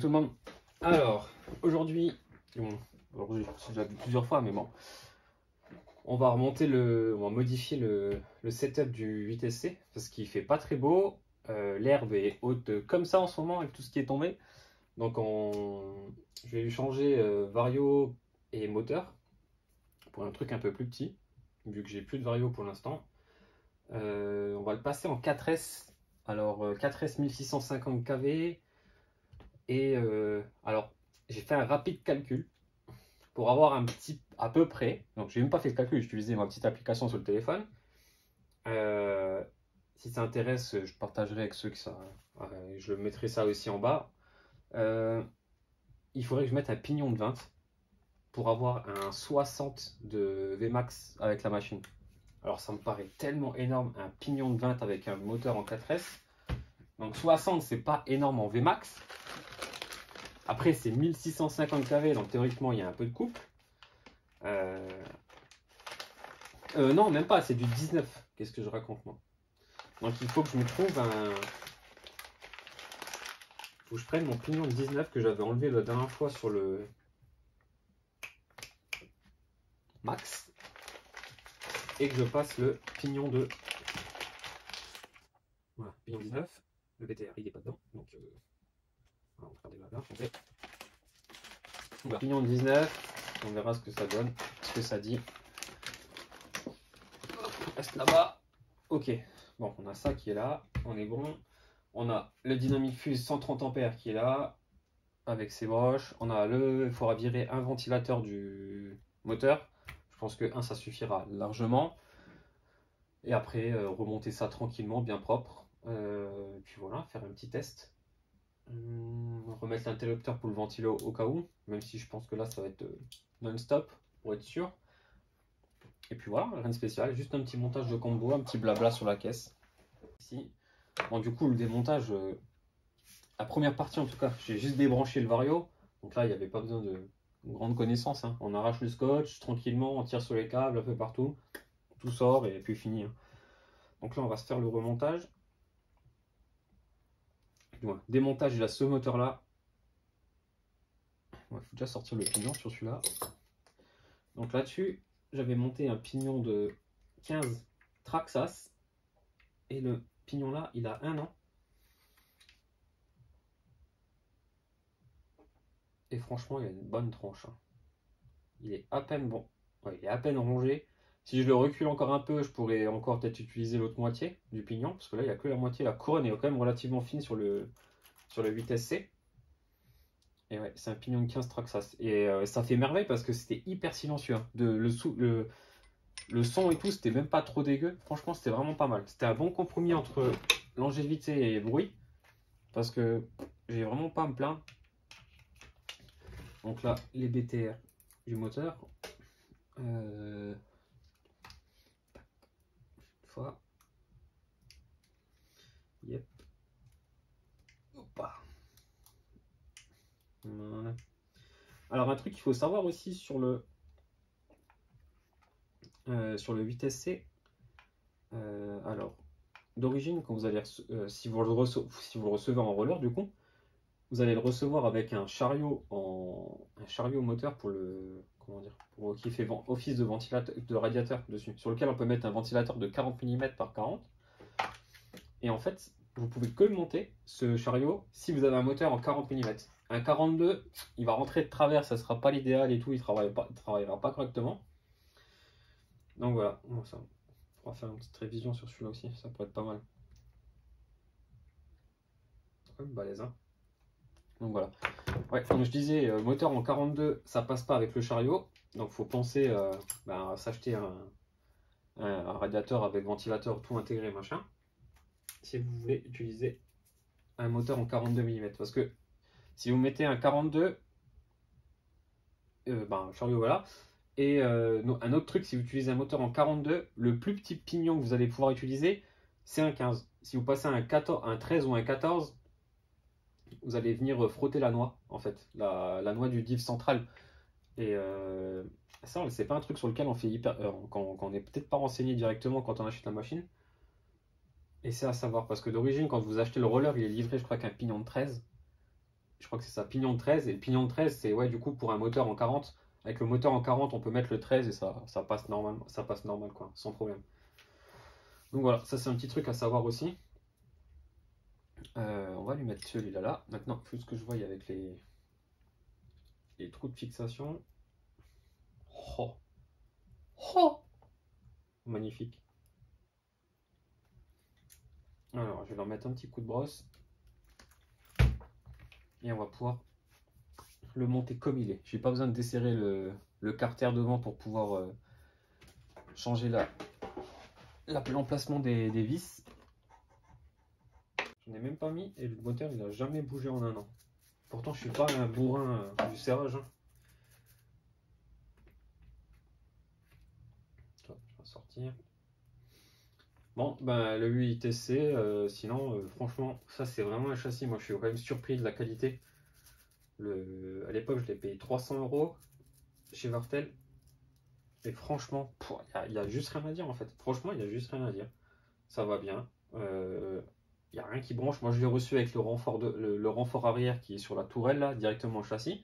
tout le monde. Alors, aujourd'hui, c'est déjà vu plusieurs fois, mais bon, on va modifier le setup du 8SC parce qu'il fait pas très beau. L'herbe est haute comme ça en ce moment avec tout ce qui est tombé. Donc, je vais lui changer vario et moteur pour un truc un peu plus petit, vu que j'ai plus de vario pour l'instant. On va le passer en 4S. Alors, 4S 1650 kV. Et alors, j'ai fait un rapide calcul pour avoir un petit à peu près. Donc, j'ai même pas fait le calcul, j'ai utilisé ma petite application sur le téléphone. Si ça intéresse, je partagerai avec ceux que ça. Je mettrai ça aussi en bas. Il faudrait que je mette un pignon de 20 pour avoir un 60 de Vmax avec la machine. Alors, ça me paraît tellement énorme, un pignon de 20 avec un moteur en 4S. Donc, 60, c'est pas énorme en Vmax. Après, c'est 1650 kV, donc théoriquement, il y a un peu de couple. Non, même pas, c'est du 19. Qu'est-ce que je raconte, moi? Donc, il faut que je me trouve un... faut que je prenne mon pignon de 19 que j'avais enlevé la dernière fois sur le max. Et que je passe le pignon de... Voilà, pignon 19. Le BTR, il n'est pas dedans. Donc, on va regarder là. Okay. Voilà, pignon de 19. On verra ce que ça donne, ce que ça dit. Reste là-bas. Ok, bon, on a ça qui est là, on est bon. On a le Dynamic Fuse 130 ampères qui est là, avec ses broches. On a il faudra virer un ventilateur du moteur. Je pense que un ça suffira largement. Et après, remonter ça tranquillement, bien propre. Puis voilà, faire un petit test. Remettre l'interrupteur pour le ventilo au cas où, même si je pense que là, ça va être non-stop, pour être sûr. Et puis voilà, rien de spécial, juste un petit montage de combo, un petit blabla sur la caisse. Ici. Bon, du coup, le démontage, la première partie en tout cas, j'ai juste débranché le vario. Donc là, il n'y avait pas besoin de grande connaissance. Hein. On arrache le scotch tranquillement, on tire sur les câbles un peu partout. Tout sort et puis fini. Hein. Donc là, on va se faire le remontage. Démontage, il a ce moteur là. Il faut déjà sortir le pignon sur celui-là. Donc là-dessus, j'avais monté un pignon de 15 Traxxas. Et le pignon là, il a 1 an. Et franchement, il a une bonne tronche. Hein. Il est à peine bon. Ouais, il est à peine rongé. Si je le recule encore un peu, je pourrais encore peut-être utiliser l'autre moitié du pignon. Parce que là, il n'y a que la moitié. La couronne est quand même relativement fine sur le 8SC. Et ouais, c'est un pignon de 15 Traxxas. Et ça fait merveille parce que c'était hyper silencieux. Hein. Le son et tout, c'était même pas trop dégueu. Franchement, c'était vraiment pas mal. C'était un bon compromis entre longévité et bruit. Parce que j'ai vraiment pas à me plaindre. Donc là, les BTR du moteur. Fois. Yep. Opa. Voilà. Alors un truc qu'il faut savoir aussi sur le 8SC. Alors d'origine, quand vous allez si vous le recevez en roller, du coup, vous allez le recevoir avec un chariot moteur pour le qui fait office de ventilateur, de radiateur dessus, sur lequel on peut mettre un ventilateur de 40 mm par 40. Et en fait, vous pouvez que le monter, ce chariot, si vous avez un moteur en 40 mm. Un 42, il va rentrer de travers, ça sera pas l'idéal et tout, il travaillera pas correctement. Donc voilà, on va faire une petite révision sur celui-là aussi, ça pourrait être pas mal. Balèze, hein. Donc voilà. Ouais, comme je disais, moteur en 42, ça passe pas avec le chariot. Donc faut penser à s'acheter un radiateur avec ventilateur tout intégré, machin. Si vous voulez utiliser un moteur en 42 mm. Parce que si vous mettez un 42, chariot, voilà. Et un autre truc, si vous utilisez un moteur en 42, le plus petit pignon que vous allez pouvoir utiliser, c'est un 15. Si vous passez un 13 ou un 14, vous allez venir frotter la noix, en fait, la noix du diff central. Et ça, c'est pas un truc sur lequel on fait quand on n'est peut-être pas renseigné directement quand on achète la machine. Et c'est à savoir, parce que d'origine, quand vous achetez le roller, il est livré, je crois, qu'un pignon de 13. je crois que c'est ça, pignon de 13. Et le pignon de 13, c'est ouais, du coup, pour un moteur en 40. Avec le moteur en 40, on peut mettre le 13 et ça passe normal, quoi, sans problème. Donc voilà, ça c'est un petit truc à savoir aussi. On va lui mettre celui-là là. Maintenant, il faut que je voie avec les trous de fixation. Oh, oh, magnifique. Alors, je vais leur mettre un petit coup de brosse. Et on va pouvoir le monter comme il est. J'ai pas besoin de desserrer le carter devant pour pouvoir changer l'emplacement des vis. Je n'ai même pas mis et le moteur il a jamais bougé en un an. Pourtant je suis pas un bourrin du serrage. Hein. Je vais sortir. Bon, ben le 8TC, sinon franchement ça c'est vraiment un châssis. Moi je suis quand même surpris de la qualité. À l'époque je l'ai payé 300 € chez Vartel. Et franchement, il y a juste rien à dire en fait. Franchement, il y a juste rien à dire. Ça va bien. Il n'y a rien qui branche. Moi, je l'ai reçu avec le renfort arrière qui est sur la tourelle, là, directement au châssis.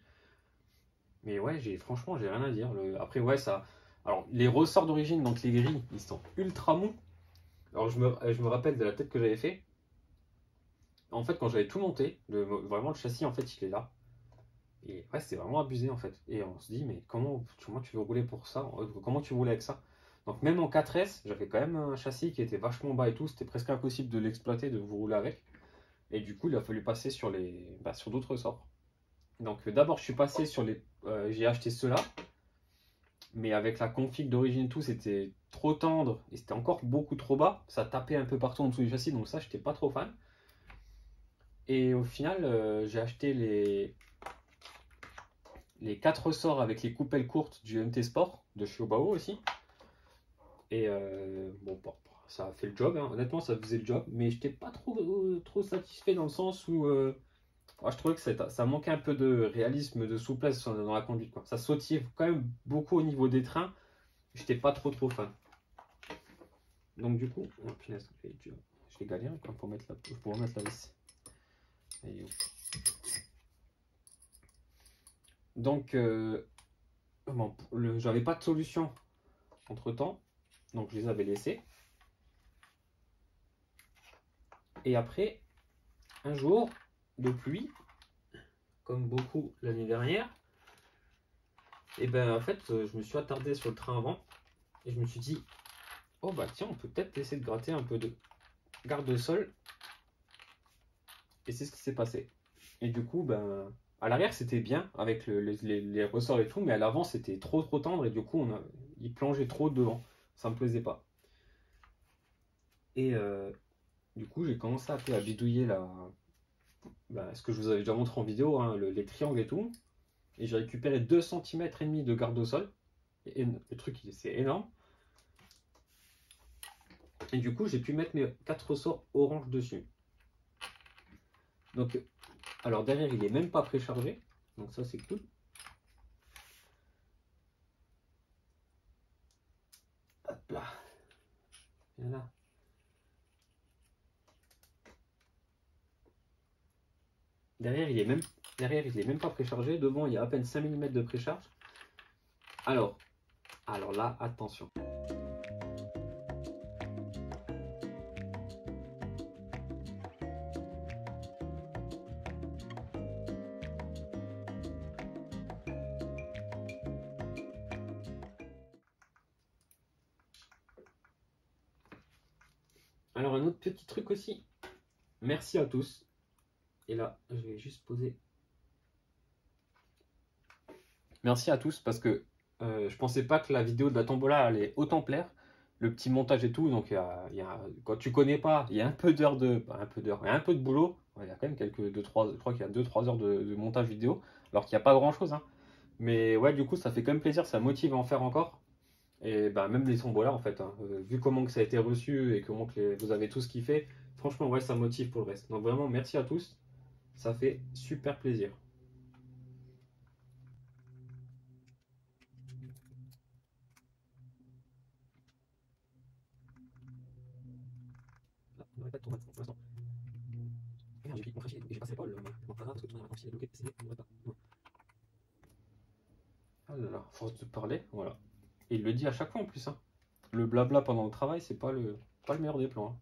Mais ouais, franchement, j'ai rien à dire. Après, ouais, ça. Alors, les ressorts d'origine, donc les grilles, ils sont ultra mous. Alors, je me rappelle de la tête que j'avais fait. En fait, quand j'avais tout monté, vraiment le châssis, en fait, il est là. Et ouais, c'est vraiment abusé, en fait. Et on se dit, mais comment tu veux rouler pour ça? Comment tu roules avec ça? Donc, même en 4S, j'avais quand même un châssis qui était vachement bas et tout. C'était presque impossible de l'exploiter, de vous rouler avec. Et du coup, il a fallu passer sur d'autres sorts. Donc d'abord, je suis passé j'ai acheté ceux-là, mais avec la config d'origine tout, c'était trop tendre et c'était encore beaucoup trop bas. Ça tapait un peu partout en dessous du châssis, donc ça, j'étais pas trop fan. Et au final, j'ai acheté les 4 ressorts avec les coupelles courtes du MT Sport de chez Obao aussi. Et bon, ça a fait le job, hein. Honnêtement, ça faisait le job, mais j'étais pas trop satisfait dans le sens où moi, je trouvais que ça manquait un peu de réalisme, de souplesse dans la conduite, quoi. Ça sautillait quand même beaucoup au niveau des trains. J'étais pas trop fan. Donc du coup, oh, punaise, je vais galérer quoi, pour remettre la vis. Donc, bon, j'avais pas de solution entre temps, donc je les avais laissés. Et après, un jour de pluie, comme beaucoup l'année dernière, et ben en fait, je me suis attardé sur le train avant et je me suis dit, oh bah tiens, on peut peut-être essayer de gratter un peu de garde-sol. Et c'est ce qui s'est passé. Et du coup, ben, à l'arrière c'était bien avec les ressorts et tout, mais à l'avant c'était trop tendre et du coup il plongeait trop devant. Ça me plaisait pas. Et du coup, j'ai commencé un peu à bidouiller ce que je vous avais déjà montré en vidéo, hein, les triangles et tout. Et j'ai récupéré 2,5 cm de garde au sol. Et le truc, c'est énorme. Et du coup, j'ai pu mettre mes 4 ressorts orange dessus. Donc, alors derrière, il est même pas préchargé. Donc ça, c'est cool. Hop là. Voilà. Derrière, il est même pas préchargé. Devant, il y a à peine 5 mm de précharge. Alors là, attention. Alors, un autre petit truc aussi. Merci à tous. Et là, je vais juste poser. Merci à tous parce que je pensais pas que la vidéo de la tombola allait autant plaire. Le petit montage et tout. Donc, quand tu connais pas, il y a un peu d'heures il y a un peu de boulot. Il y a quand même je crois qu'il y a 2-3 heures de montage vidéo. Alors qu'il n'y a pas grand chose. Hein. Mais ouais, du coup, ça fait quand même plaisir. Ça motive à en faire encore. Et ben, même les tombolas en fait. Hein, vu comment que ça a été reçu et comment que vous avez tous kiffé. Franchement, ouais, ça motive pour le reste. Donc, vraiment, merci à tous. Ça fait super plaisir. merde, j'ai pris mon fraîchier et j'ai passé l'épaule, mon parce que tout le monde a est bloqué, c'est ne pas. Ah là là, force de parler, voilà. Et il le dit à chaque fois en plus, hein. Le blabla pendant le travail, c'est pas le meilleur des plans, hein.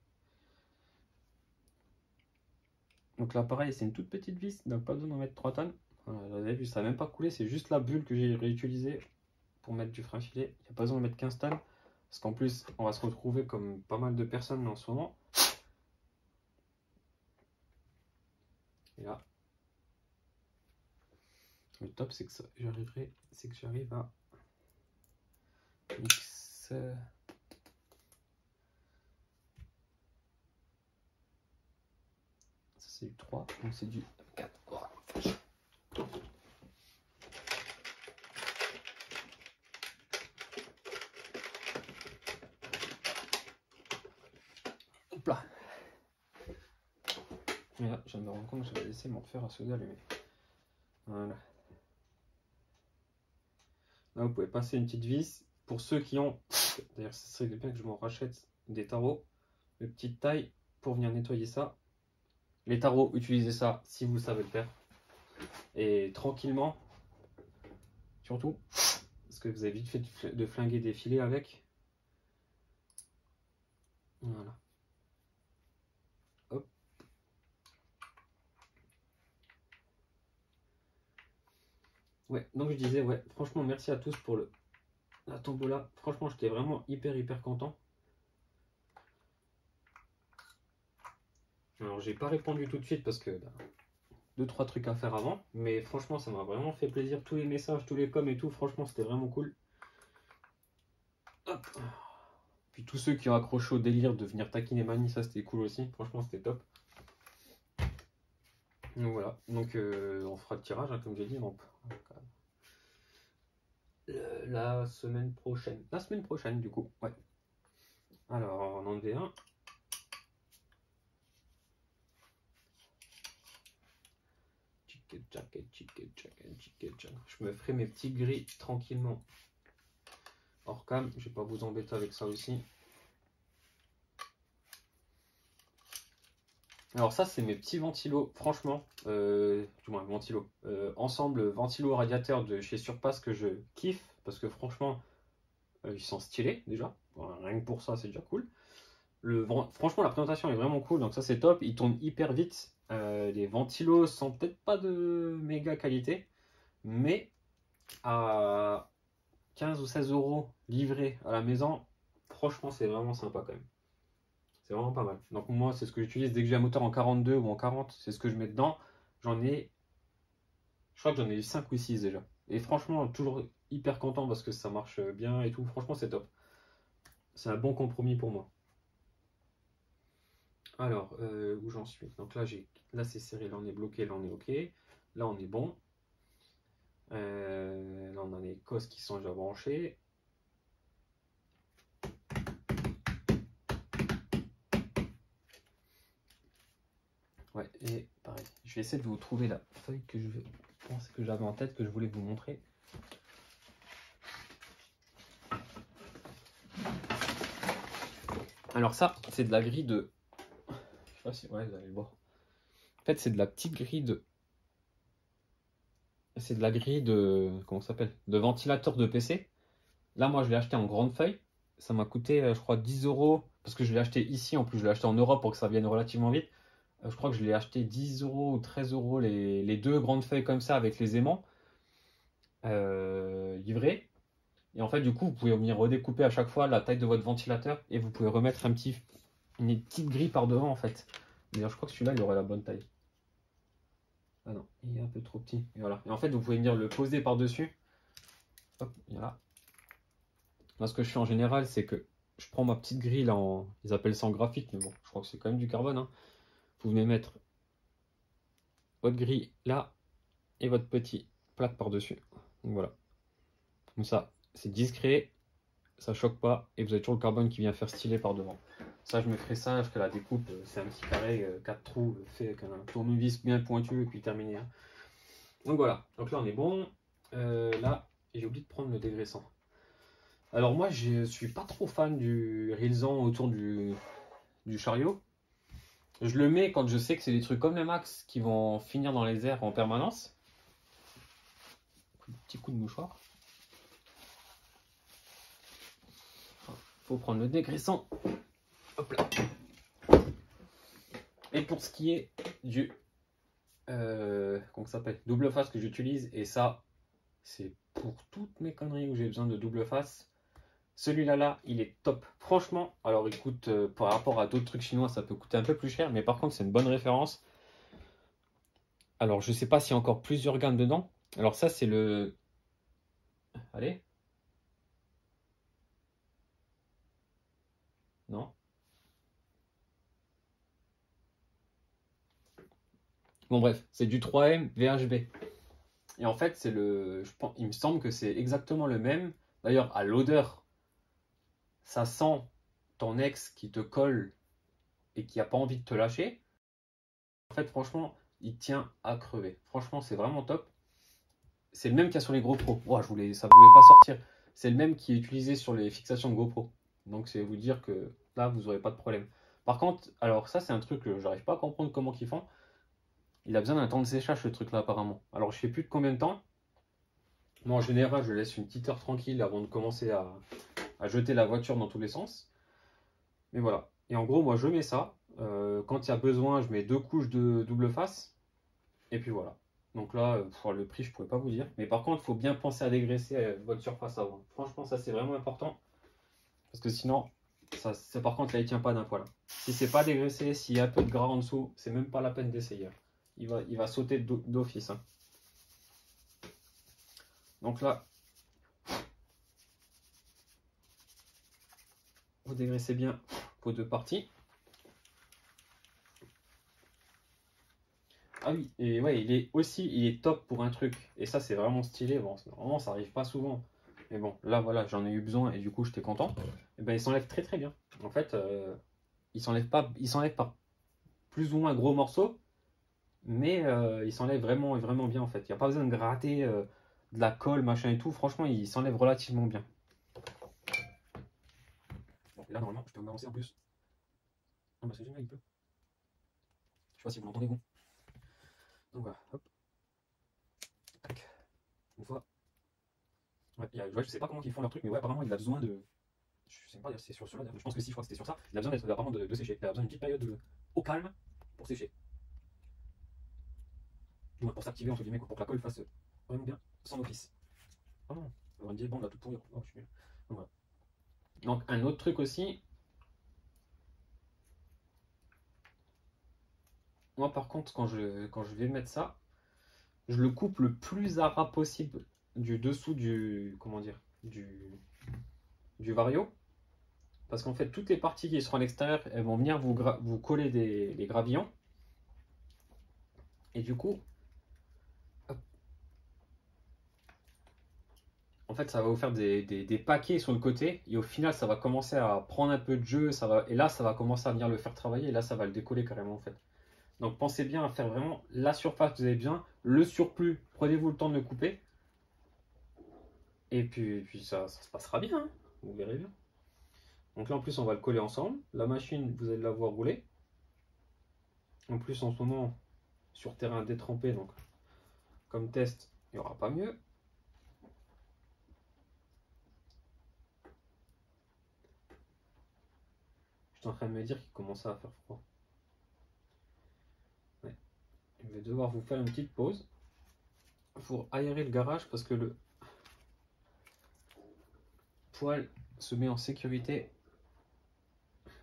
Donc là, pareil, c'est une toute petite vis, donc pas besoin d'en mettre 3 tonnes. Voilà, vous avez vu, ça n'a même pas coulé, c'est juste la bulle que j'ai réutilisée pour mettre du frein filet. Il n'y a pas besoin de mettre 15 tonnes, parce qu'en plus, on va se retrouver comme pas mal de personnes en ce moment. Et là, le top, c'est que j'arrive à X. Ça, c'est du 3, donc c'est du 4. Oh, hop là. Et là, je viens de me rendre compte que j'avais laissé mon fer à souder allumé. Voilà. Là, vous pouvez passer une petite vis. Pour ceux qui ont, d'ailleurs, ce serait bien que je m'en rachète des tarots de petite taille pour venir nettoyer ça. Les tarots, utilisez ça si vous savez le faire. Et tranquillement, surtout, parce que vous avez vite fait de flinguer des filets avec. Voilà. Hop. Ouais, donc je disais, ouais, franchement, merci à tous pour la tombola. Franchement, j'étais vraiment hyper content. Alors, j'ai pas répondu tout de suite parce que 2-3 trucs à faire avant, mais franchement, ça m'a vraiment fait plaisir. Tous les messages, tous les coms et tout, franchement, c'était vraiment cool. Hop. Puis tous ceux qui ont accroché au délire de venir taquiner Mani, ça c'était cool aussi. Franchement, c'était top. Donc voilà, donc on fera le tirage, hein, comme j'ai dit. Donc, la semaine prochaine. La semaine prochaine, du coup, ouais. Alors, on en enlever un. Je me ferai mes petits gris tranquillement hors cam. Je vais pas vous embêter avec ça aussi. Alors ça, c'est mes petits ventilos, franchement, du moins ventilo, ensemble ventilo radiateur de chez Surpass que je kiffe parce que franchement, ils sont stylés déjà. Bon, rien que pour ça, c'est déjà cool. Franchement, la présentation est vraiment cool, donc ça c'est top. Ils tournent hyper vite. Les ventilos sont peut-être pas de méga qualité, mais à 15 ou 16 euros livrés à la maison, franchement, c'est vraiment sympa quand même. C'est vraiment pas mal. Donc moi, c'est ce que j'utilise dès que j'ai un moteur en 42 ou en 40, c'est ce que je mets dedans. J'en ai, je crois que j'en ai eu 5 ou 6 déjà. Et franchement, toujours hyper content parce que ça marche bien et tout. Franchement, c'est top. C'est un bon compromis pour moi. Alors, où j'en suis? Donc là c'est serré, là on est bloqué, là on est ok. Là on est bon. Là on a les cosses qui sont déjà branchées. Ouais, et pareil. Je vais essayer de vous trouver la feuille que j'avais en tête, que je voulais vous montrer. Alors ça, c'est de la grille de... Je sais pas si... Ouais, vous allez le voir. En fait, c'est de la petite grille de... C'est de la grille de... Comment ça s'appelle? De ventilateur de PC. Là, moi, je l'ai acheté en grande feuille. Ça m'a coûté, je crois, 10 euros. Parce que je l'ai acheté ici. En plus, je l'ai acheté en Europe pour que ça vienne relativement vite. Je crois que je l'ai acheté 10 euros ou 13 euros les deux grandes feuilles comme ça avec les aimants livrés. Et en fait, du coup, vous pouvez venir redécouper à chaque fois la taille de votre ventilateur et vous pouvez remettre une petite grille par devant en fait. D'ailleurs, je crois que celui-là, il aurait la bonne taille. Ah non, il est un peu trop petit. Et voilà. Et en fait, vous pouvez venir le poser par-dessus. Hop, voilà. Moi, ce que je fais en général, c'est que je prends ma petite grille là en... Ils appellent ça en graphite, mais bon, je crois que c'est quand même du carbone. Hein. Vous venez mettre votre grille là et votre petit plaque par-dessus. Donc voilà. Comme ça, c'est discret, ça choque pas et vous avez toujours le carbone qui vient faire stylé par devant. Ça, je me ferai ça, parce que la découpe, c'est un petit carré, 4 trous, fait avec un tournevis bien pointu et puis terminé. Hein. Donc voilà, donc là on est bon. Là, j'ai oublié de prendre le dégraissant. Alors moi, je suis pas trop fan du rilsan autour du chariot. Je le mets quand je sais que c'est des trucs comme le Max qui vont finir dans les airs en permanence. Petit coup de mouchoir. Faut prendre le dégraissant. Hop là. Et pour ce qui est du comment ça s'appelle, double face que j'utilise, et ça c'est pour toutes mes conneries où j'ai besoin de double face. Celui-là, là, il est top. Franchement, alors il coûte, par rapport à d'autres trucs chinois, ça peut coûter un peu plus cher, mais par contre, c'est une bonne référence. Alors, je sais pas s'il y a encore plusieurs gammes dedans. Alors ça, c'est le... Allez. Non. Bon, bref, c'est du 3M VHB. Et en fait, c'est le... Je pense, il me semble que c'est exactement le même. D'ailleurs, à l'odeur, ça sent ton ex qui te colle et qui n'a pas envie de te lâcher. En fait, franchement, il tient à crever. Franchement, c'est vraiment top. C'est le même qu'il y a sur les GoPro. Oh, ça voulait pas sortir. C'est le même qui est utilisé sur les fixations de GoPro. Donc, c'est vous dire que là, vous n'aurez pas de problème. Par contre, alors ça, c'est un truc que j'arrive pas à comprendre comment ils font. Il a besoin d'un temps de séchage, ce truc-là, apparemment. Alors, je sais plus de combien de temps. Moi, en général, je laisse une petite heure tranquille avant de commencer à jeter la voiture dans tous les sens. Mais voilà. Et en gros, moi, je mets ça. Quand il y a besoin, je mets 2 couches de double face. Et puis voilà. Donc là, pour le prix, je pourrais pas vous dire. Mais par contre, il faut bien penser à dégraisser votre surface avant. Franchement, ça, c'est vraiment important. Parce que sinon, par contre, là, il tient pas d'un poil. Si c'est pas dégraissé, s'il y a un peu de gras en dessous, c'est même pas la peine d'essayer. Il va sauter d'office. Hein. Donc là, vous dégraissez bien vos deux parties. Ah oui, et ouais, il est top pour un truc. Et ça, c'est vraiment stylé. Bon, normalement, ça arrive pas souvent. Mais bon, là, voilà, j'en ai eu besoin et du coup, j'étais content. Et ben, il s'enlève très très bien. En fait, il s'enlève par plus ou moins gros morceaux, mais il s'enlève vraiment vraiment bien en fait. Il n'y a pas besoin de gratter de la colle, machin et tout. Franchement, il s'enlève relativement bien. Bon, et là, normalement, je peux m'avancer en plus. Non, bah, c'est génial, il peut. Je sais pas si vous l'entendez, bon. Donc voilà, hop. Tac. Une fois. Ouais, je sais pas comment ils font leur truc, mais ouais, apparemment, il a besoin de. Je sais pas si c'est sur cela, je pense que si, je crois que c'était sur ça. Il a besoin apparemment de sécher. Il a besoin d'une petite période au calme pour sécher. Du moins pour s'activer, entre guillemets, pour que la colle fasse vraiment bien son office. Ah non, on va me dire, bon, on a tout pourri. Oh, je suis nul. Donc voilà. Donc, un autre truc aussi. Moi, par contre, quand je vais mettre ça, je le coupe le plus à ras possible du dessous du. Comment dire du vario. Parce qu'en fait, toutes les parties qui seront à l'extérieur, elles vont venir vous coller des gravillons. Et du coup, hop, en fait, ça va vous faire des paquets sur le côté. Et au final, ça va commencer à prendre un peu de jeu. Et là, ça va commencer à venir le faire travailler. Et là, ça va le décoller carrément, en fait. Donc, pensez bien à faire vraiment la surface que vous avez besoin. Le surplus, prenez-vous le temps de le couper. Et puis ça se passera bien. Hein, vous verrez bien. Donc là, en plus, on va le coller ensemble. La machine, vous allez la voir rouler. En plus, en ce moment, sur terrain détrempé, donc comme test, il n'y aura pas mieux. Je suis en train de me dire qu'il commence à faire froid. Ouais. Je vais devoir vous faire une petite pause pour aérer le garage parce que le poêle se met en sécurité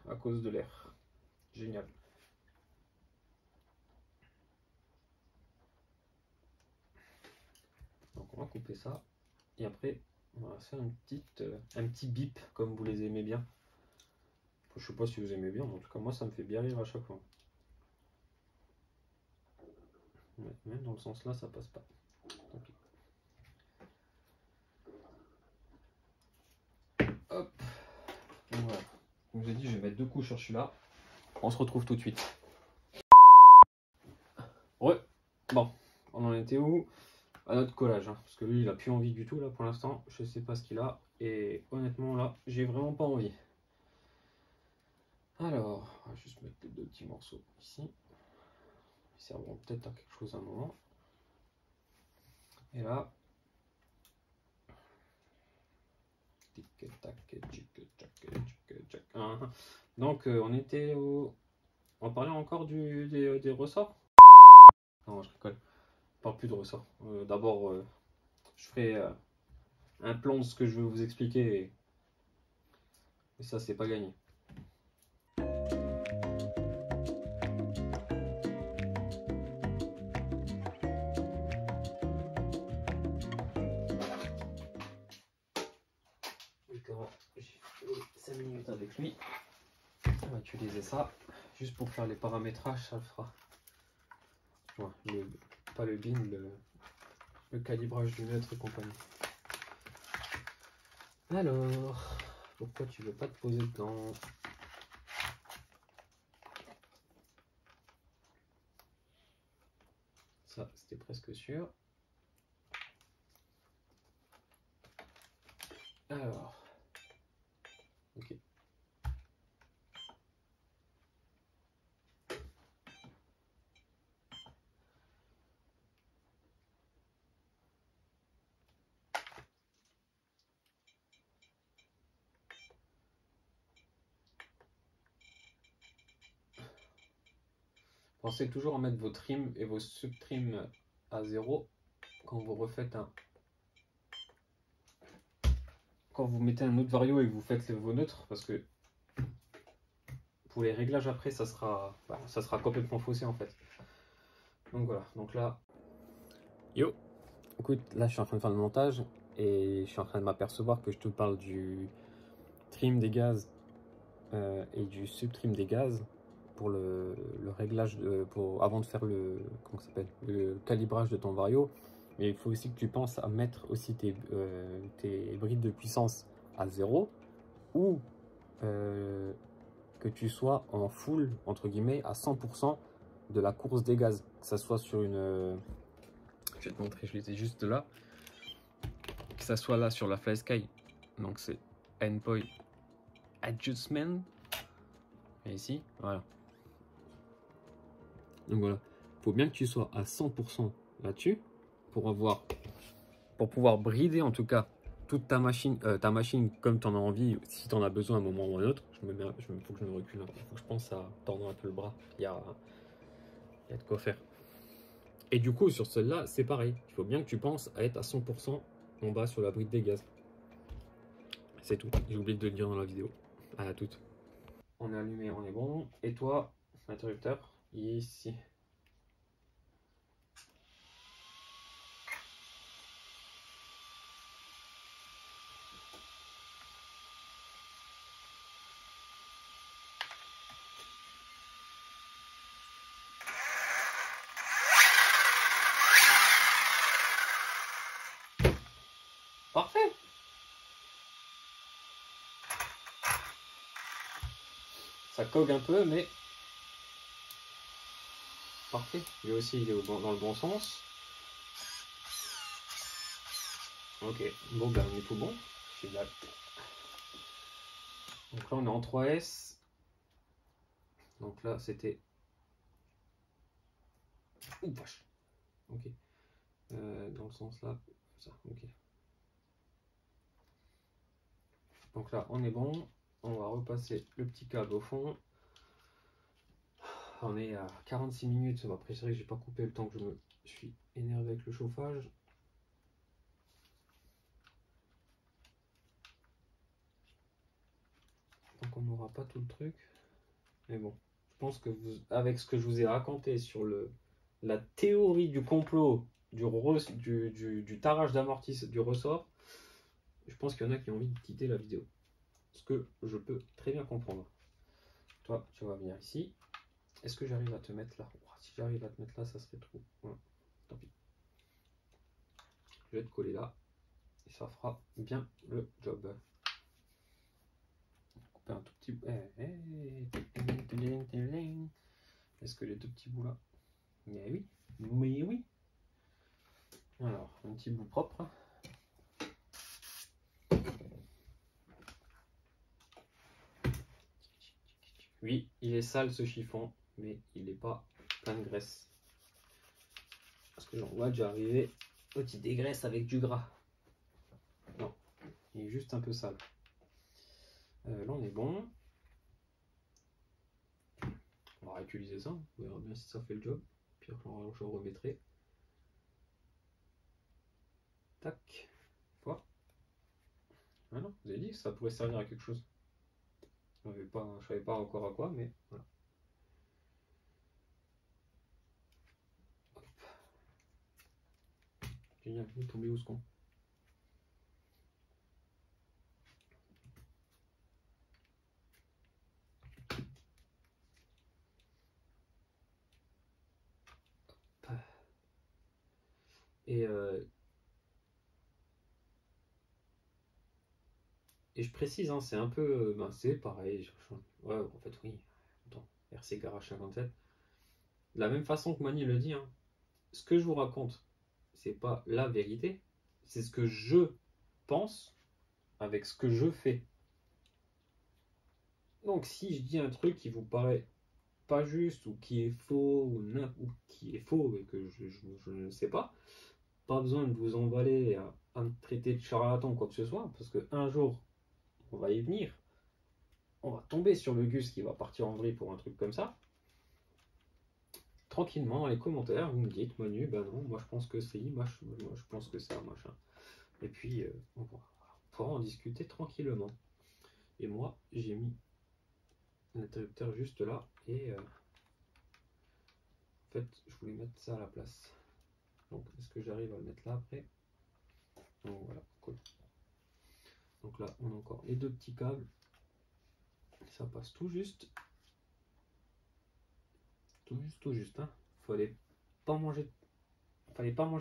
à cause de l'air. Génial. Donc on va couper ça et après on va faire un petit bip comme vous les aimez bien. Je sais pas si vous aimez bien, mais en tout cas moi ça me fait bien rire à chaque fois. Ouais, même dans le sens là ça passe pas. Tant pis. Hop. Voilà. Comme je vous ai dit, je vais mettre 2 couches sur celui-là. On se retrouve tout de suite. Ouais. Bon, on en était où? À notre collage, hein, parce que lui il a plus envie du tout là pour l'instant. Je sais pas ce qu'il a et honnêtement là j'ai vraiment pas envie. Alors, on va juste mettre les deux petits morceaux ici. Ils serviront peut-être à quelque chose à un moment. Et là, donc on était au... On parlait encore des ressorts? Non, je rigole. On parle plus de ressorts. D'abord, je ferai un plan de ce que je veux vous expliquer. Et ça, c'est pas gagné. J'ai fait 5 minutes avec lui. On va utiliser ça juste pour faire les paramétrages. Ça le fera. Ouais, pas le bin, le calibrage du mètre et compagnie. Alors, pourquoi tu veux pas te poser dedans? Ça, c'était presque sûr. Alors, ok. Pensez toujours à mettre vos trims et vos subtrims à 0 quand vous refaites un... Quand vous mettez un autre vario et que vous faites vos neutres, parce que pour les réglages après, ça sera complètement faussé en fait. Donc voilà, donc là... Yo! Écoute, là je suis en train de faire le montage et je suis en train de m'apercevoir que je te parle du trim des gaz et du subtrim des gaz pour le réglage avant de faire le calibrage de ton vario. Mais il faut aussi que tu penses à mettre aussi tes brides de puissance à 0 ou que tu sois en full entre guillemets à 100% de la course des gaz, que ça soit sur une je vais te montrer, je les ai juste là, que ça soit là sur la Fly Sky, donc c'est Endpoint Adjustment. Et ici, voilà. Donc voilà, il faut bien que tu sois à 100% là-dessus pour pouvoir brider en tout cas toute ta machine comme tu en as envie, si tu en as besoin à un moment ou à un autre. Faut que je me recule, il faut que je pense à tordre un peu le bras, il y a de quoi faire. Et du coup, sur celle-là, c'est pareil, il faut bien que tu penses à être à 100% en bas sur la bride des gaz. C'est tout, j'ai oublié de le dire dans la vidéo. À toute. On est allumé, on est bon. Et toi, l'interrupteur, ici. Parfait. Ça cogue un peu, mais parfait. Lui aussi, il est dans le bon sens. Ok, bon, ben on est tout bon. Génial. Donc là, on est en 3S. Donc là, c'était... Ouh, vache. Ok. Dans le sens là, ça, ok. Donc là, on est bon. On va repasser le petit câble au fond. On est à 46 minutes. Après, c'est vrai que j'ai pas coupé le temps que je suis énervé avec le chauffage. Donc on n'aura pas tout le truc. Mais bon, je pense que avec ce que je vous ai raconté sur la théorie du complot, du tarage d'amortisseur, du ressort, je pense qu'il y en a qui ont envie de quitter la vidéo. Ce que je peux très bien comprendre. Toi, tu vas venir ici. Est-ce que j'arrive à te mettre là? Oh, si j'arrive à te mettre là, ça serait trop. Voilà. Tant pis. Je vais te coller là. Et ça fera bien le job. Couper un tout petit... Est-ce que les deux petits bouts là? Mais oui. Mais oui. Alors, un petit bout propre. Oui, Oui, il est sale ce chiffon, mais il n'est pas plein de graisse. Parce que j'en vois déjà arriver petite dégraisse avec du gras. Non, il est juste un peu sale. Là on est bon. On va réutiliser ça, on verra bien si ça fait le job. Puis je remettrai. Tac. Voilà. Ah non, vous avez dit que ça pourrait servir à quelque chose. Je ne savais pas encore à quoi, mais voilà. Génial, il est tombé où ce con? Et je précise, hein, c'est un peu. Ben, c'est pareil. Ouais, en fait, oui. Attends, RC Garage 57. De la même façon que Mani le dit, hein, ce que je vous raconte, c'est pas la vérité, c'est ce que je pense avec ce que je fais. Donc, si je dis un truc qui vous paraît pas juste ou qui est faux ou qui est faux et que je ne sais pas besoin de vous emballer à me traiter de charlatan ou quoi que ce soit, parce qu'un jour, on va y venir, on va tomber sur le Gus qui va partir en vrille pour un truc comme ça. Tranquillement, dans les commentaires, vous me dites, Manu, ben non, moi je pense que c'est, moi je pense que c'est un machin. Et puis, on pourra en discuter tranquillement. Et moi, j'ai mis l'interrupteur juste là, et en fait, je voulais mettre ça à la place. Donc, est-ce que j'arrive à le mettre là après? Donc voilà, cool. Donc là, on a encore les deux petits câbles. Ça passe tout juste. Tout juste. Hein. Fallait pas manger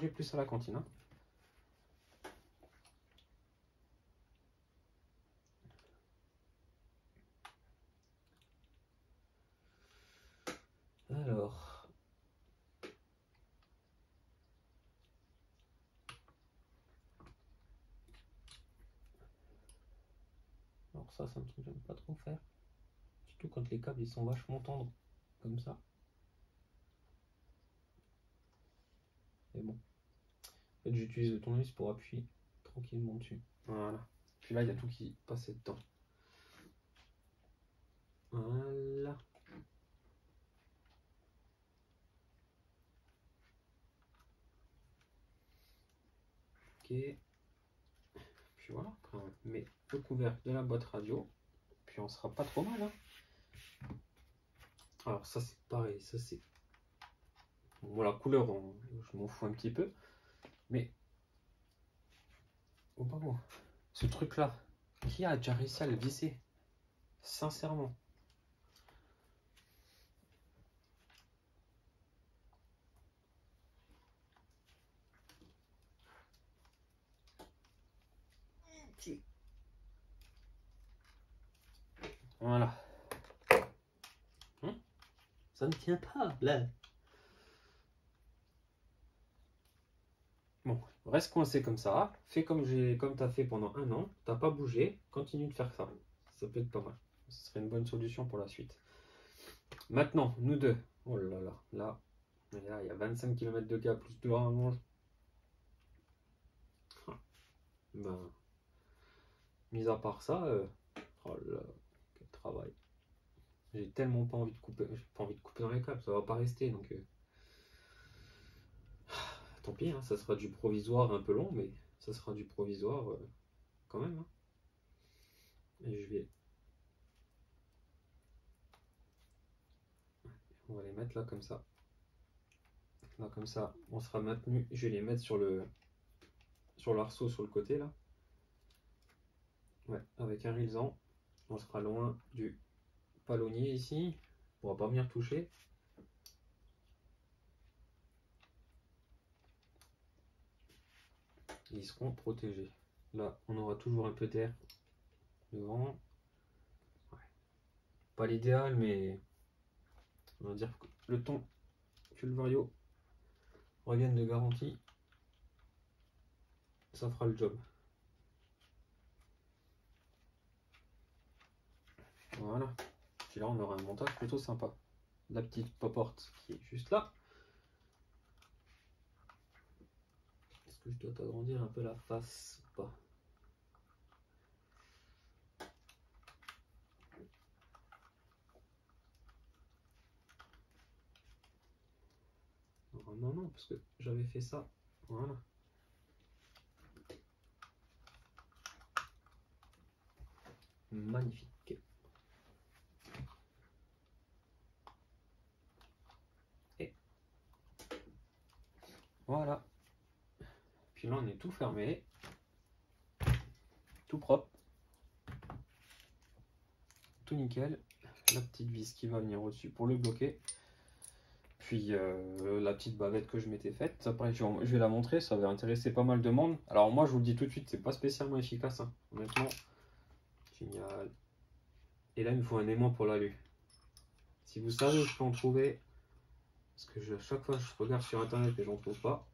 plus à la cantine. Hein. Alors. Alors ça, c'est un truc que j'aime pas trop faire. Surtout quand les câbles ils sont vachement tendres. Comme ça. Mais bon. En fait, j'utilise le tournevis pour appuyer tranquillement dessus. Voilà. Puis là, il y a tout qui passait dedans. Voilà. Ok. Puis voilà. Après, on met le couvercle de la boîte radio. Puis on sera pas trop mal. Hein. Alors ça, c'est pareil. Ça, c'est... Bon, la couleur, je m'en fous un petit peu. Mais... Oh, pas bon. Ce truc-là, qui a déjà réussi à le visser? Sincèrement. Voilà. Ça ne tient pas, là. Bon, reste coincé comme ça. Fais comme t'as fait pendant 1 an. T'as pas bougé. Continue de faire ça. Ça peut être pas mal. Ce serait une bonne solution pour la suite. Maintenant, nous deux. Oh là là. Là, il y a 25 km de câble plus 2 à mange. Ben, mis à part ça, oh là, quel travail. J'ai tellement pas envie de couper. J'ai pas envie de couper dans les câbles. Ça va pas rester. Donc, tant pis. Hein, ça sera du provisoire un peu long, mais ça sera du provisoire quand même. Hein. Et on va les mettre là comme ça. Là comme ça, on sera maintenu. Je vais les mettre sur l'arceau sur le côté là. Ouais, avec un rilsan. On sera loin du palonnier ici. On va pas venir toucher. Ils seront protégés. Là, on aura toujours un peu d'air devant. Ouais. Pas l'idéal, mais on va dire que le temps que le Vario revienne de garantie, ça fera le job. Voilà. Puis là, on aura un montage plutôt sympa. La petite porte qui est juste là. Est-ce que je dois t'agrandir un peu la face ou pas? Non, non, parce que j'avais fait ça. Voilà. Magnifique. Et voilà. Puis là, on est tout fermé. Tout propre. Tout nickel. La petite vis qui va venir au-dessus pour le bloquer. Puis la petite bavette que je m'étais faite. Après, je vais la montrer. Ça va intéresser pas mal de monde. Alors moi, je vous le dis tout de suite, c'est pas spécialement efficace. Hein. Honnêtement. Génial. Et là, il me faut un aimant pour l'alu. Si vous savez où je peux en trouver, parce que à chaque fois je regarde sur internet et j'en trouve pas.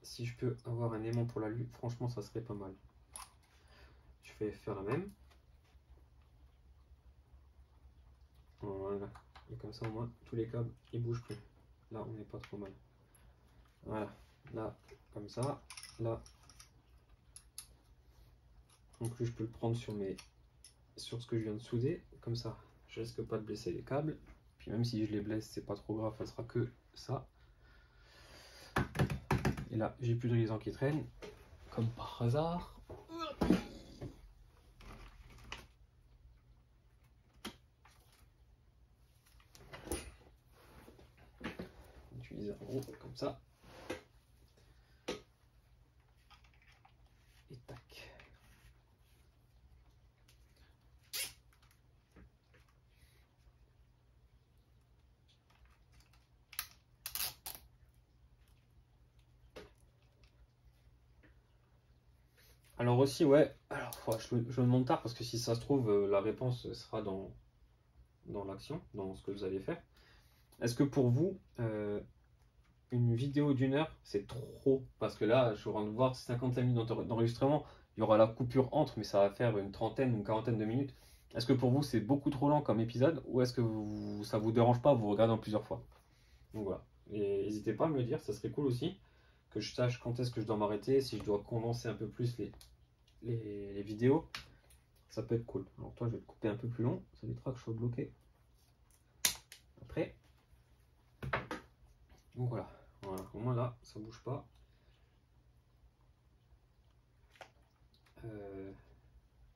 Si je peux avoir un aimant pour l'alu, franchement, ça serait pas mal. Je vais faire la même. Voilà. Et comme ça, au moins, tous les câbles, ils bougent plus. Là, on n'est pas trop mal. Voilà. Là, comme ça. Là. En plus, je peux le prendre sur ce que je viens de souder. Comme ça, je risque pas de blesser les câbles. Puis même si je les blesse, c'est pas trop grave, ça sera que ça. Et là, j'ai plus de grisant qui traîne. Comme par hasard. Utiliser un gros comme ça. Et tac. Alors aussi, ouais, alors je me monte tard parce que si ça se trouve, la réponse sera dans l'action, dans ce que vous allez faire. Est-ce que pour vous, une vidéo d'1 heure, c'est trop? Parce que là, je suis en train de voir 55 minutes d'enregistrement, il y aura la coupure entre, mais ça va faire une trentaine ou une quarantaine de minutes. Est-ce que pour vous, c'est beaucoup trop lent comme épisode ou est-ce que ça vous dérange pas, vous regardez en plusieurs fois? Donc voilà, et n'hésitez pas à me le dire, ça serait cool aussi, que je sache quand est-ce que je dois m'arrêter, si je dois condenser un peu plus les vidéos, ça peut être cool. Alors toi, je vais te couper un peu plus long, ça évitera que je sois bloqué après. Donc voilà, au moins là, ça bouge pas.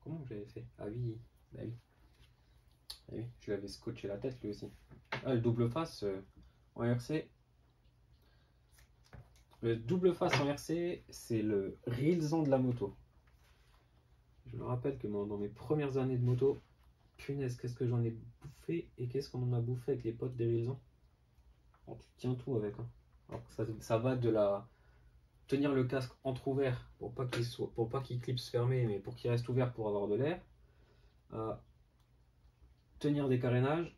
Comment j'avais fait? Ah oui, bah oui. Ah oui, je lui avais scotché la tête lui aussi. Ah, le double face en RC. Le double face en RC, c'est le Rilsan de la moto. Je me rappelle que moi, dans mes premières années de moto, punaise, qu'est-ce que j'en ai bouffé et qu'est-ce qu'on en a bouffé avec les potes des Rilsan. Alors, tu tiens tout avec. Hein. Alors, ça va de la tenir le casque entrouvert pour pas qu'il clipse fermé, mais pour qu'il reste ouvert pour avoir de l'air. Tenir des carénages.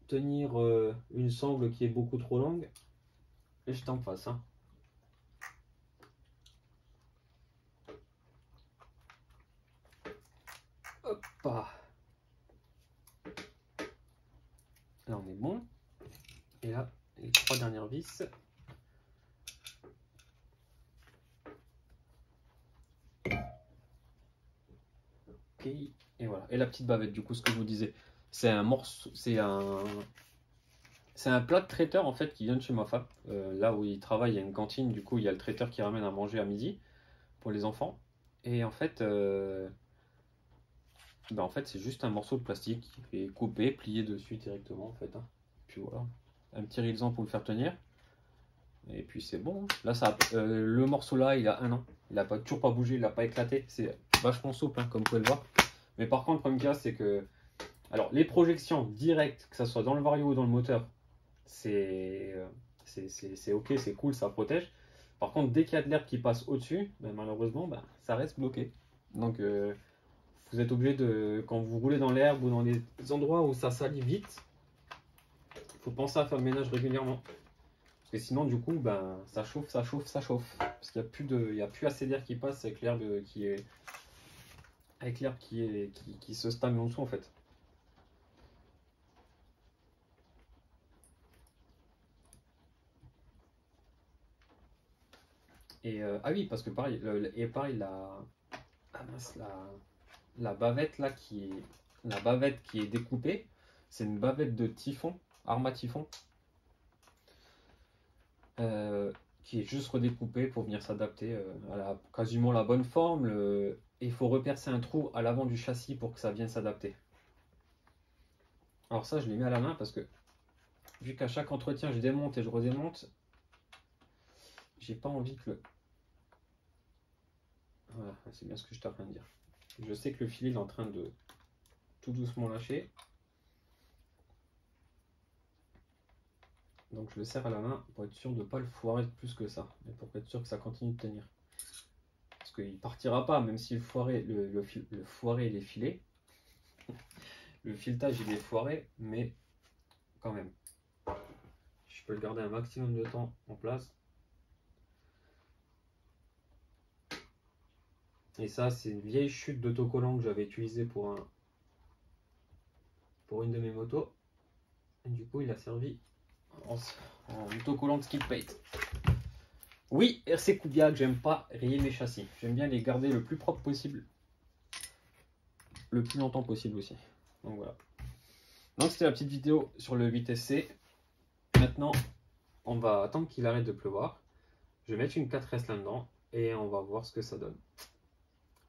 Tenir une sangle qui est beaucoup trop longue. Et je t'en passe. Hein. Hop. Là on est bon. Et là, les 3 dernières vis. Ok. Et voilà. Et la petite bavette, du coup, ce que je vous disais, c'est un morceau, c'est un plat de traiteur en fait qui vient de chez ma femme. Là où il travaille, il y a une cantine, du coup il y a le traiteur qui ramène à manger à midi pour les enfants. Et en fait, c'est juste un morceau de plastique qui est coupé, plié dessus directement en fait. Hein. Puis voilà, un petit rilsan pour le faire tenir. Et puis c'est bon. Là, le morceau là, il a 1 an. Il n'a toujours pas bougé, il n'a pas éclaté. C'est vachement souple, hein, comme vous pouvez le voir. Mais par contre, le problème qu'il y a, c'est que alors les projections directes, que ce soit dans le vario ou dans le moteur, c'est ok, c'est cool, ça protège. Par contre, dès qu'il y a de l'air qui passe au-dessus, malheureusement, ça reste bloqué. Donc, vous êtes obligé de, quand vous roulez dans l'herbe ou dans des endroits où ça salit vite, il faut penser à faire le ménage régulièrement. Parce que sinon, du coup, ben, ça chauffe, ça chauffe, ça chauffe. Parce qu'il n'y a plus assez d'air qui passe avec l'herbe qui se stagne en dessous, en fait. Et ah oui, parce que pareil, ah mince, la bavette là la bavette qui est découpée, c'est une bavette de typhon, Arma Typhon, qui est juste redécoupée pour venir s'adapter à quasiment la bonne forme. Il faut repercer un trou à l'avant du châssis pour que ça vienne s'adapter. Alors ça, je l'ai mis à la main parce que vu qu'à chaque entretien, je démonte et je redémonte, j'ai pas envie que le... Voilà, c'est bien ce que je t'ai en train de dire. Je sais que le filet est en train de tout doucement lâcher. Donc je le serre à la main pour être sûr de ne pas le foirer plus que ça. Et pour être sûr que ça continue de tenir. Parce qu'il ne partira pas, même si le foiré il est filé. Le filetage il est foiré, mais quand même. Je peux le garder un maximum de temps en place. Et ça, c'est une vieille chute d'autocollant que j'avais utilisée pour une de mes motos. Et du coup, il a servi en autocollant de skid plate. Oui, RC Kubiak, j'aime pas rayer mes châssis. J'aime bien les garder le plus propre possible. Le plus longtemps possible aussi. Donc voilà. Donc c'était la petite vidéo sur le 8SC. Maintenant, on va attendre qu'il arrête de pleuvoir. Je vais mettre une 4S là-dedans et on va voir ce que ça donne.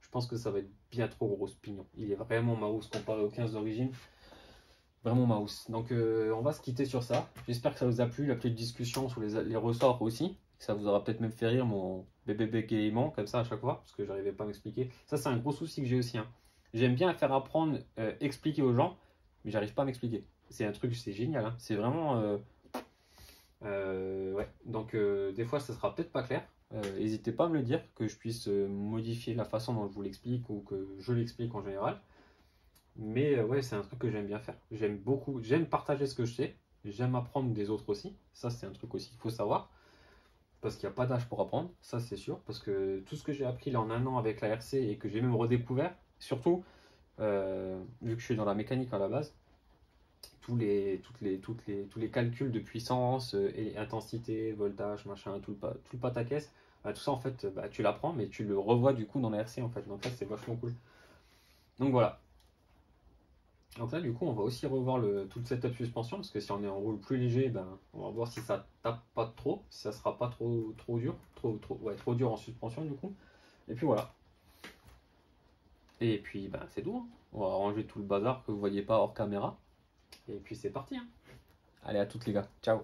Je pense que ça va être bien trop gros ce pignon. Il est vraiment mouse comparé au 15 d'origine. Vraiment mouse. Donc on va se quitter sur ça. J'espère que ça vous a plu, la petite discussion sur les ressorts aussi. Ça vous aura peut-être même fait rire mon bébé bégaiement comme ça à chaque fois, parce que j'arrivais pas à m'expliquer. Ça c'est un gros souci que j'ai aussi. Hein. J'aime bien faire apprendre, expliquer aux gens, mais j'arrive pas à m'expliquer. C'est un truc, c'est génial. Hein. C'est vraiment... ouais. Donc des fois ça sera peut-être pas clair. N'hésitez pas à me le dire, que je puisse modifier la façon dont je vous l'explique ou que je l'explique en général. Mais ouais, c'est un truc que j'aime bien faire. J'aime beaucoup, j'aime partager ce que je sais. J'aime apprendre des autres aussi. Ça, c'est un truc aussi qu'il faut savoir. Parce qu'il n'y a pas d'âge pour apprendre, ça c'est sûr. Parce que tout ce que j'ai appris là en un an avec la RC et que j'ai même redécouvert, surtout vu que je suis dans la mécanique à la base, tous les calculs de puissance, et intensité, voltage, machin, tout le pataquès, bah, tout ça en fait, bah, tu l'apprends, mais tu le revois du coup dans la RC en fait. Donc là, c'est vachement cool. Donc voilà. Donc là, du coup, on va aussi revoir tout le setup suspension, parce que si on est en roule plus léger, ben, on va voir si ça tape pas trop, si ça sera pas trop dur, trop dur en suspension du coup. Et puis voilà. Et puis ben, c'est tout. Hein. On va ranger tout le bazar que vous voyez pas hors caméra. Et puis c'est parti. Hein. Allez, à toutes les gars. Ciao.